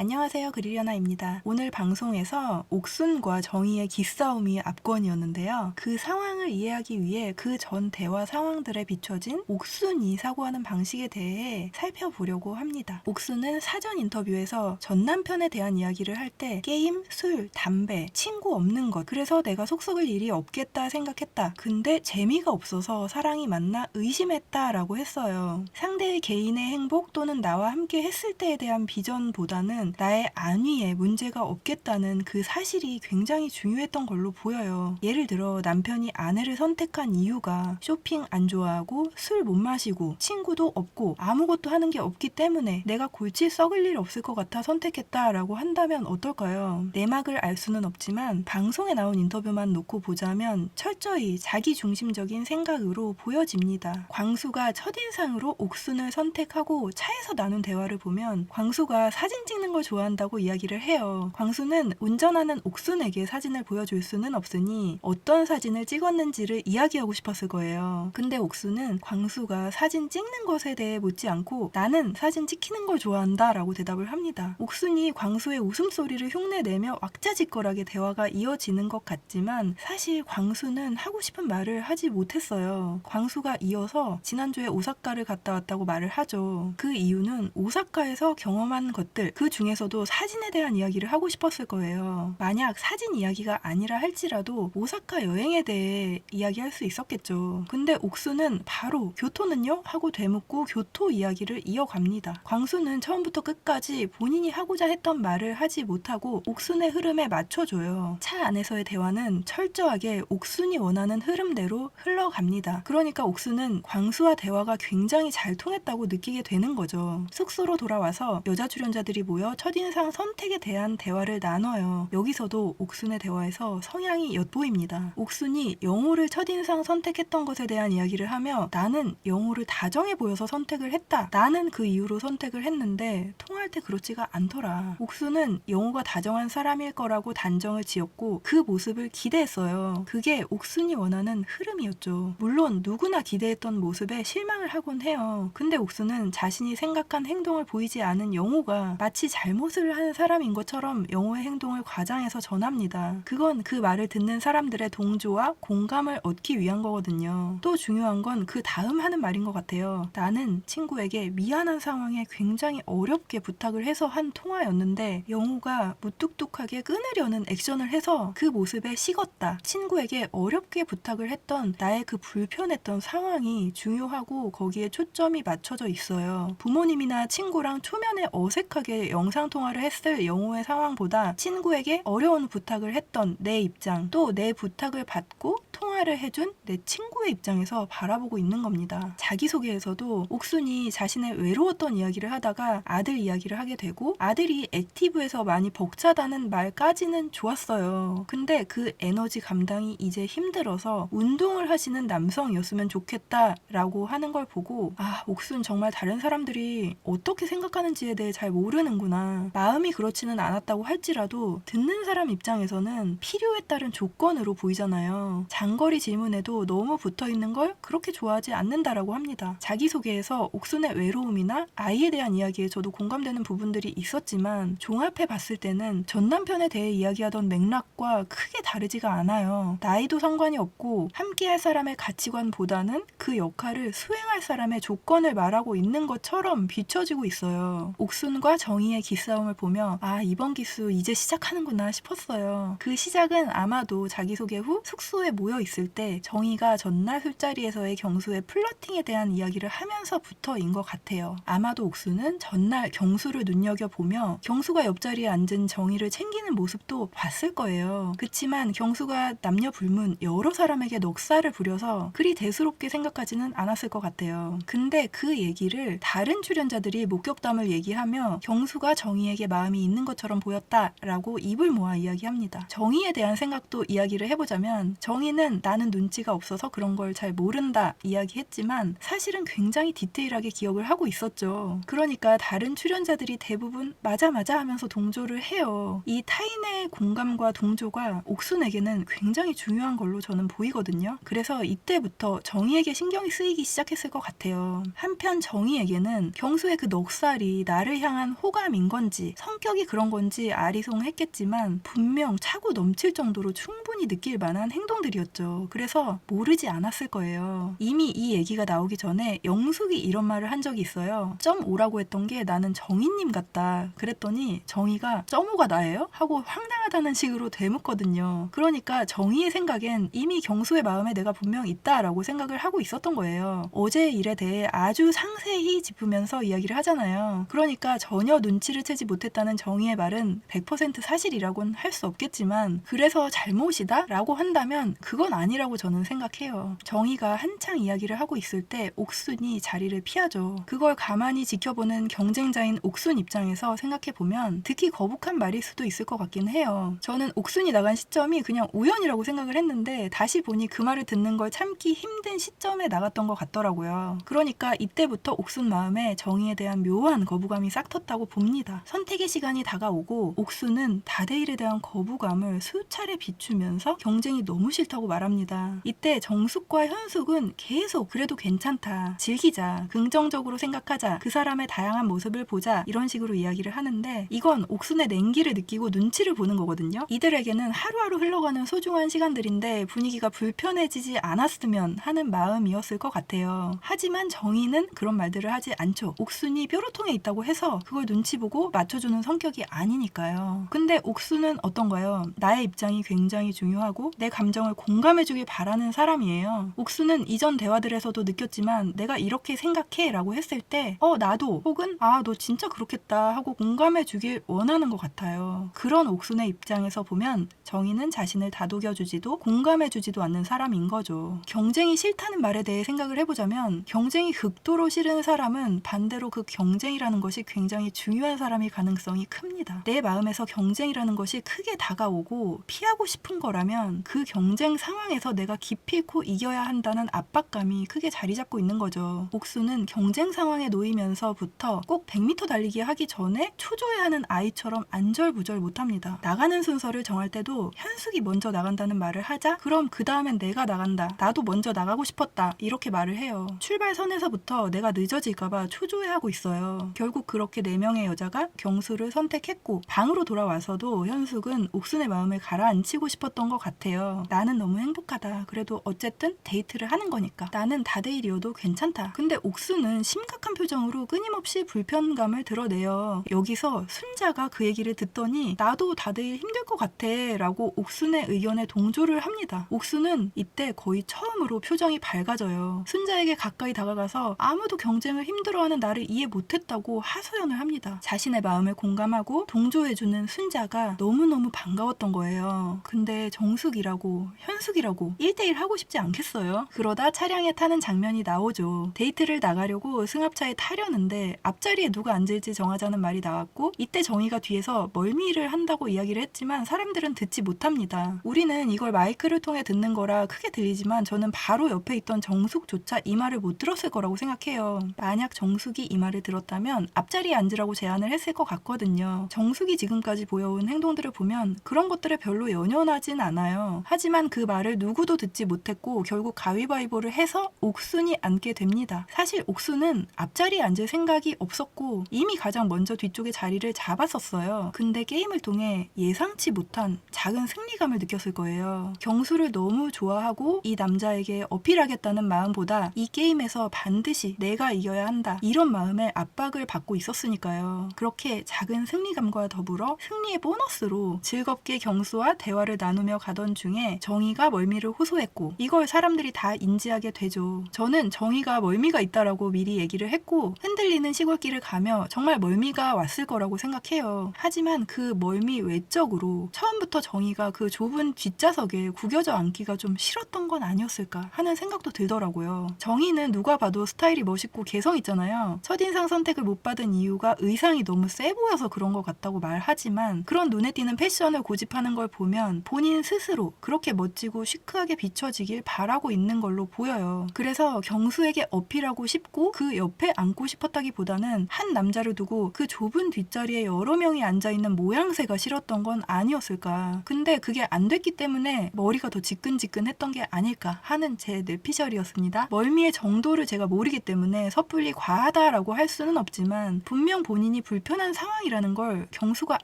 안녕하세요, 그리려나입니다. 오늘 방송에서 옥순과 정희의 기싸움이 압권이었는데요. 그 상황을 이해하기 위해 그 전 대화 상황들에 비춰진 옥순이 사고하는 방식에 대해 살펴보려고 합니다. 옥순은 사전 인터뷰에서 전 남편에 대한 이야기를 할 때 게임, 술, 담배, 친구 없는 것, 그래서 내가 속 썩을 일이 없겠다 생각했다. 근데 재미가 없어서 사랑이 맞나 의심했다라고 했어요. 상대의 개인의 행복 또는 나와 함께 했을 때에 대한 비전보다는 나의 안위에 문제가 없겠다는 그 사실이 굉장히 중요했던 걸로 보여요. 예를 들어 남편이 아내를 선택한 이유가 쇼핑 안 좋아하고 술 못 마시고 친구도 없고 아무것도 하는 게 없기 때문에 내가 골치 썩을 일 없을 것 같아 선택했다라고 한다면 어떨까요? 내막을 알 수는 없지만 방송에 나온 인터뷰만 놓고 보자면 철저히 자기중심적인 생각으로 보여집니다. 광수가 첫인상으로 옥순을 선택하고 차에서 나눈 대화를 보면 광수가 사진 찍는 걸 좋아한다고 이야기를 해요. 광수는 운전하는 옥순에게 사진을 보여줄 수는 없으니 어떤 사진을 찍었는지를 이야기하고 싶었을 거예요. 근데 옥순은 광수가 사진 찍는 것에 대해 묻지 않고 나는 사진 찍히는 걸 좋아한다 라고 대답을 합니다. 옥순이 광수의 웃음소리를 흉내내며 왁자지껄하게 대화가 이어지는 것 같지만 사실 광수는 하고 싶은 말을 하지 못했어요. 광수가 이어서 지난주에 오사카를 갔다 왔다고 말을 하죠. 그 이유는 오사카에서 경험한 것들, 그 중에서도 사진에 대한 이야기를 하고 싶었을 거예요. 만약 사진 이야기가 아니라 할지라도 오사카 여행에 대해 이야기할 수 있었겠죠. 근데 옥수는 바로 교토는요? 하고 되묻고 교토 이야기를 이어갑니다. 광수는 처음부터 끝까지 본인이 하고자 했던 말을 하지 못하고 옥순의 흐름에 맞춰줘요. 차 안에서의 대화는 철저하게 옥순이 원하는 흐름대로 흘러갑니다. 그러니까 옥순은 광수와 대화가 굉장히 잘 통했다고 느끼게 되는 거죠. 숙소로 돌아와서 여자 출연자들이 모여 첫인상 선택에 대한 대화를 나눠요. 여기서도 옥순의 대화에서 성향이 엿보입니다. 옥순이 영호를 첫인상 선택했던 것에 대한 이야기를 하며 나는 영호를 다정해 보여서 선택을 했다. 나는 그 이유로 선택을 했는데 통할 때 그렇지가 않더라. 옥순은 영호가 다정한 사람일 거라고 단정을 지었고 그 모습을 기대했어요. 그게 옥순이 원하는 흐름이었죠. 물론 누구나 기대했던 모습에 실망을 하곤 해요. 근데 옥순은 자신이 생각한 행동을 보이지 않은 영호가 마치 잘못을 하는 사람인 것처럼 영호의 행동을 과장해서 전합니다. 그건 그 말을 듣는 사람들의 동조와 공감을 얻기 위한 거거든요. 또 중요한 건 그 다음 하는 말인 것 같아요. 나는 친구에게 미안한 상황에 굉장히 어렵게 부탁을 해서 한 통화였는데 영호가 무뚝뚝하게 끊으려는 액션을 해서 그 모습에 식었다. 친구에게 어렵게 부탁을 했던 나의 그 불편했던 상황이 중요하고 거기에 초점이 맞춰져 있어요. 부모님이나 친구랑 초면에 어색하게 영상통화를 했을 영호의 상황보다 친구에게 어려운 부탁을 했던 내 입장, 또 내 부탁을 받고 통화를 해준 내 친구의 입장에서 바라보고 있는 겁니다. 자기소개에서도 옥순이 자신의 외로웠던 이야기를 하다가 아들 이야기를 하게 되고 아들이 액티브에서 많이 벅차다는 말까지는 좋았어요. 근데 그 에너지 감당이 이제 힘들어서 운동을 하시는 남성이었으면 좋겠다라고 하는 걸 보고 아, 옥순 정말 다른 사람들이 어떻게 생각하는지에 대해 잘 모르는구나. 마음이 그렇지는 않았다고 할지라도 듣는 사람 입장에서는 필요에 따른 조건으로 보이잖아요. 장거리 질문에도 너무 붙어있는 걸 그렇게 좋아하지 않는다라고 합니다. 자기소개에서 옥순의 외로움이나 아이에 대한 이야기에 저도 공감되는 부분들이 있었지만 종합해 봤을 때는 전 남편에 대해 이야기하던 맥락과 크게 다르지가 않아요. 나이도 상관이 없고 함께할 사람의 가치관보다는 그 역할을 수행할 사람의 조건을 말하고 있는 것처럼 비춰지고 있어요. 옥순과 정희의 기싸움을 보며 아, 이번 기수 이제 시작하는구나 싶었어요. 그 시작은 아마도 자기소개 후 숙소에 모여 있을 때 정희가 전날 술자리에서의 경수의 플러팅에 대한 이야기를 하면서부터인 것 같아요. 아마도 옥수는 전날 경수를 눈여겨보며 경수가 옆자리에 앉은 정희를 챙기는 모습도 봤을 거예요. 그치만 경수가 남녀 불문 여러 사람에게 넉살을 부려서 그리 대수롭게 생각하지는 않았을 것 같아요. 근데 그 얘기를 다른 출연자들이 목격담을 얘기하며 경수가 정희에게 마음이 있는 것처럼 보였다라고 입을 모아 이야기합니다. 정희에 대한 생각도 이야기를 해보자면 정희는 나는 눈치가 없어서 그런 걸 잘 모른다 이야기했지만 사실은 굉장히 디테일하게 기억을 하고 있었죠. 그러니까 다른 출연자들이 대부분 맞아 하면서 동조를 해요. 이 타인의 공감과 동조가 옥순에게는 굉장히 중요한 걸로 저는 보이거든요. 그래서 이때부터 정희에게 신경이 쓰이기 시작했을 것 같아요. 한편 정희에게는 경수의 그 넉살이 나를 향한 호감인 건지 성격이 그런 건지 아리송했겠지만 분명 차고 넘칠 정도로 충분히 느낄 만한 행동들이었죠. 그래서 모르지 않았을 거예요. 이미 이 얘기가 나오기 전에 영숙이 이런 말을 한 적이 있어요. 점 5라고 했던 게 나는 정희님 같다. 그랬더니 정희가 점 5가 나예요? 하고 황당하다는 식으로 되묻거든요. 그러니까 정희의 생각엔 이미 경수의 마음에 내가 분명 있다라고 생각을 하고 있었던 거예요. 어제의 일에 대해 아주 상세히 짚으면서 이야기를 하잖아요. 그러니까 전혀 눈치를 채지 못했다는 정희의 말은 100% 사실이라고는 할 수 없겠지만 그래서 잘못이다? 라고 한다면 그건 아니라고 저는 생각해요. 정희가 한창 이야기를 하고 있을 때 옥순이 자리를 피하죠. 그걸 가만히 지켜보는 경쟁자인 옥순 입장에서 생각해보면 듣기 거북한 말일 수도 있을 것 같긴 해요. 저는 옥순이 나간 시점이 그냥 우연이라고 생각을 했는데 다시 보니 그 말을 듣는 걸 참기 힘든 시점에 나갔던 것 같더라고요. 그러니까 이때부터 옥순 마음에 정희에 대한 묘한 거부감이 싹 텄다고 봅니다. 선택의 시간이 다가오고 옥순은 다대일에 대한 거부감을 수차례 비추면서 경쟁이 너무 싫다고 말합니다. 이때 정숙과 현숙은 계속 그래도 괜찮다, 즐기자, 긍정적으로 생각하자, 그 사람의 다양한 모습을 보자 이런 식으로 이야기를 하는데 이건 옥순의 냉기를 느끼고 눈치를 보는 거거든요. 이들에게는 하루하루 흘러가는 소중한 시간들인데 분위기가 불편해지지 않았으면 하는 마음이었을 것 같아요. 하지만 정희는 그런 말들을 하지 않죠. 옥순이 뾰로통에 있다고 해서 그걸 눈치 보고 맞춰주는 성격이 아니니까요. 근데 옥순은 어떤가요? 나의 입장이 굉장히 중요하고 내 감정을 공감해주길 바라는 사람이에요. 옥순은 이전 대화들에서도 느꼈지만 내가 이렇게 생각해 라고 했을 때 나도 혹은 너 진짜 그렇겠다 하고 공감해주길 원하는 것 같아요. 그런 옥순의 입장에서 보면 정희는 자신을 다독여주지도 공감해주지도 않는 사람인 거죠. 경쟁이 싫다는 말에 대해 생각을 해보자면 경쟁이 극도로 싫은 사람은 반대로 그 경쟁이라는 것이 굉장히 중요한 사람일 가능성이 큽니다. 내 마음에서 경쟁이라는 것이 크게 다가오고 피하고 싶은 거라면 그 경쟁 상황에서 내가 기필코 이겨야 한다는 압박감이 크게 자리 잡고 있는 거죠. 옥수는 경쟁 상황에 놓이면서부터 꼭 100m 달리기 하기 전에 초조해하는 아이처럼 안절부절 못합니다. 나가는 순서를 정할 때도 현숙이 먼저 나간다는 말을 하자 그럼 그 다음엔 내가 나간다. 나도 먼저 나가고 싶었다. 이렇게 말을 해요. 출발선에서부터 내가 늦어질까봐 초조해하고 있어요. 결국 그렇게 4명의 여자가 경수를 선택했고 방으로 돌아와서도 현숙은 옥순의 마음을 가라앉히고 싶었던 것 같아요. 나는 너무 행복하다. 그래도 어쨌든 데이트를 하는 거니까. 나는 다대일이어도 괜찮다. 근데 옥순은 심각한 표정으로 끊임없이 불편감을 드러내요. 여기서 순자가 그 얘기를 듣더니 나도 다대일 힘들 것 같아 라고 옥순의 의견에 동조를 합니다. 옥순은 이때 거의 처음으로 표정이 밝아져요. 순자에게 가까이 다가가서 아무도 경쟁을 힘들어하는 나를 이해 못했다고 하소연을 합니다. 자신의 마음을 공감하고 동조해주는 순자가 너무너무 반가웠던 거예요. 근데 정숙이라고 현숙이라고 1대1 하고 싶지 않겠어요? 그러다 차량에 타는 장면이 나오죠. 데이트를 나가려고 승합차에 타려는데 앞자리에 누가 앉을지 정하자는 말이 나왔고 이때 정희가 뒤에서 멀미를 한다고 이야기를 했지만 사람들은 듣지 못합니다. 우리는 이걸 마이크를 통해 듣는 거라 크게 들리지만 저는 바로 옆에 있던 정숙조차 이 말을 못 들었을 거라고 생각해요. 만약 정숙이 이 말을 들었다면 앞자리에 앉으라고 제안을 했을 것 같거든요. 정숙이 지금까지 보여온 행동들을 보면 그런 것들에 별로 연연하진 않아요. 하지만 그 말을 누구도 듣지 못했고 결국 가위바위보를 해서 옥순이 앉게 됩니다. 사실 옥순은 앞자리에 앉을 생각이 없었고 이미 가장 먼저 뒤쪽에 자리를 잡았었어요. 근데 게임을 통해 예상치 못한 작은 승리감을 느꼈을 거예요. 경수를 너무 좋아하고 이 남자에게 어필하겠다는 마음보다 이 게임에서 반드시 내가 이겨야 한다 이런 마음에 압박을 받고 있었으니까요. 그렇게 작은 승리감과 더불어 승리의 보너스로 즐겁게 경수와 대화를 나누며 가던 중에 정희가 멀미를 호소했고 이걸 사람들이 다 인지하게 되죠. 저는 정희가 멀미가 있다라고 미리 얘기를 했고 흔들리는 시골길을 가며 정말 멀미가 왔을 거라고 생각해요. 하지만 그 멀미 외적으로 처음부터 정희가 그 좁은 뒷좌석에 구겨져 앉기가 좀 싫었던 건 아니었을까 하는 생각도 들더라고요. 정희는 누가 봐도 스타일이 멋있고 개성 있잖아요. 첫인상 선택을 못 받은 이유가 의상이 너무 세 보여서 그런 것 같다고 말하지만 그런 눈에 띄는 패션을 고집하는 걸 보면 본인 스스로 그렇게 멋지고 시크하게 비춰지길 바라고 있는 걸로 보여요. 그래서 경수에게 어필하고 싶고 그 옆에 앉고 싶었다기보다는 한 남자를 두고 그 좁은 뒷자리에 여러 명이 앉아있는 모양새가 싫었던 건 아니었을까. 근데 그게 안 됐기 때문에 머리가 더 지끈지끈했던 게 아닐까 하는 제 뇌피셜이었습니다. 멀미의 정도를 제가 모르기 때문에 섣불리 과하다라고 할 수는 없지만 분명 본인이 불편한 상황이라는 걸 경수가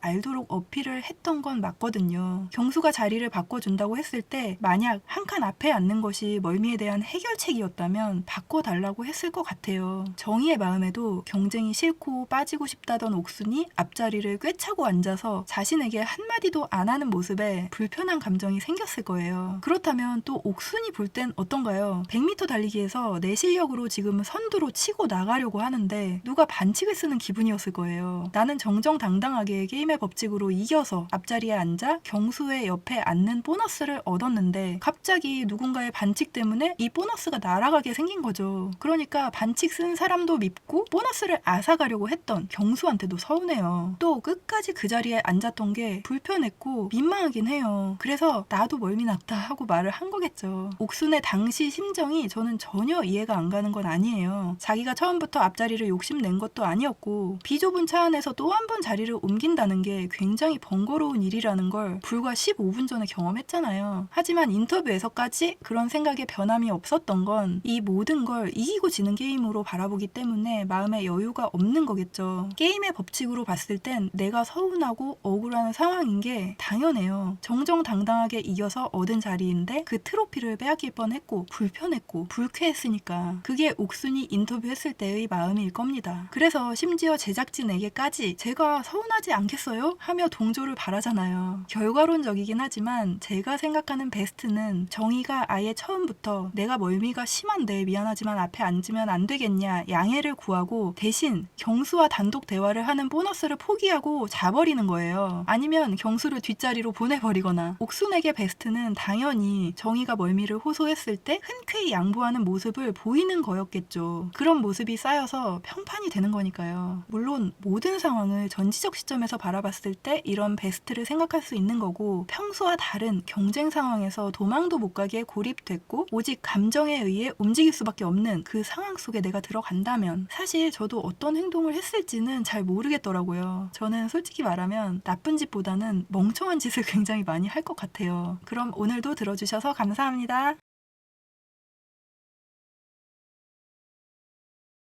알도록 어필을 했던 건 맞거든요. 경수가 자리를 바꿔준다고 했을 때 만약 한 칸 앞에 앉는 것이 멀미에 대한 해결책이었다면 바꿔달라고 했을 것 같아요. 정희의 마음에도 경쟁이 싫고 빠지고 싶다던 옥순이 앞자리를 꿰차고 앉아서 자신에게 한마디도 안 하는 모습에 불편한 감정이 생겼을 거예요. 그렇다면 또 옥순이 볼 땐 어떤가요? 100m 달리기에서 내 실력으로 지금 선두로 치고 나가려고 하는데 누가 반칙을 쓰는 기분이었을 거예요. 나는 정정당당하게 게임의 법칙으로 이겨서 앞자리에 앉아 경수의 옆에 앉는 보너스를 얻었는데 갑자기 누군가의 반칙 때문에 이 보너스가 날아가게 생긴 거죠. 그러니까 반칙 쓴 사람도 밉고 보너스를 앗아가려고 했던 경수한테도 서운해요. 또 끝까지 그 자리에 앉았던 게 불편했고 민망하긴 해요. 그래서 나도 멀미 났다 하고 말을 한 거겠죠. 옥순의 당시 심정이 저는 전혀 이해가 안 가는 건 아니에요. 자기가 처음부터 앞자리를 욕심낸 것도 아니었고 비좁은 차 안에서 또 한 번 자리를 옮긴다는 게 굉장히 번거로운 일이라는 걸 불과 15분 전에 경험했잖아요. 하지만 인터뷰에서까지 그런 생각에 변함이 없었던 건 이 모든 걸 이기고 지는 게임으로 바라보기 때문에 마음에 여유가 없는 거겠죠. 게임의 법칙으로 봤을 땐 내가 서운하고 억울한 상황인 게 당연해요. 정정당당하게 이겨서 얻은 자리인데 그 트로피를 빼앗길 뻔했고 불편했고 불쾌했으니까 그게 옥순이 인터뷰했을 때의 마음일 겁니다. 그래서 심지어 제작진에게까지 제가 서운하지 않겠어요? 하며 동조를 바라잖아요. 결과론적이긴 하지만 제가 생각하는 베스트는 정희가 아예 처음부터 내가 멀미가 심한데 미안하지만 앞에 앉으면 안 되겠냐 양해를 구하고 대신 경수와 단독 대화를 하는 보너스를 포기하고 자버리는 거예요. 아니면 경수를 뒷자리로 보내버리거나. 옥순에게 베스트는 당연히 정희가 멀미를 호소했을 때 흔쾌히 양보하는 모습을 보이는 거였겠죠. 그런 모습이 쌓여서 평판이 되는 거니까요. 물론 모든 상황을 전지적 시점에서 바라봤을 때 이런 베스트를 생각할 수 있는 거고 평소와 다른 경쟁 상황에서 도망도 못 가게 고립됐고 오직 감정에 의해 움직일 수밖에 없는 그 상황 속에 내가 들어간다면 사실 저도 어떤 행동을 했을지는 잘 모르겠더라고요. 저는 솔직히 말하면 나쁜 짓보다는 멍청한 짓을 굉장히 많이 할 것 같아요. 그럼 오늘도 들어주셔서 감사합니다.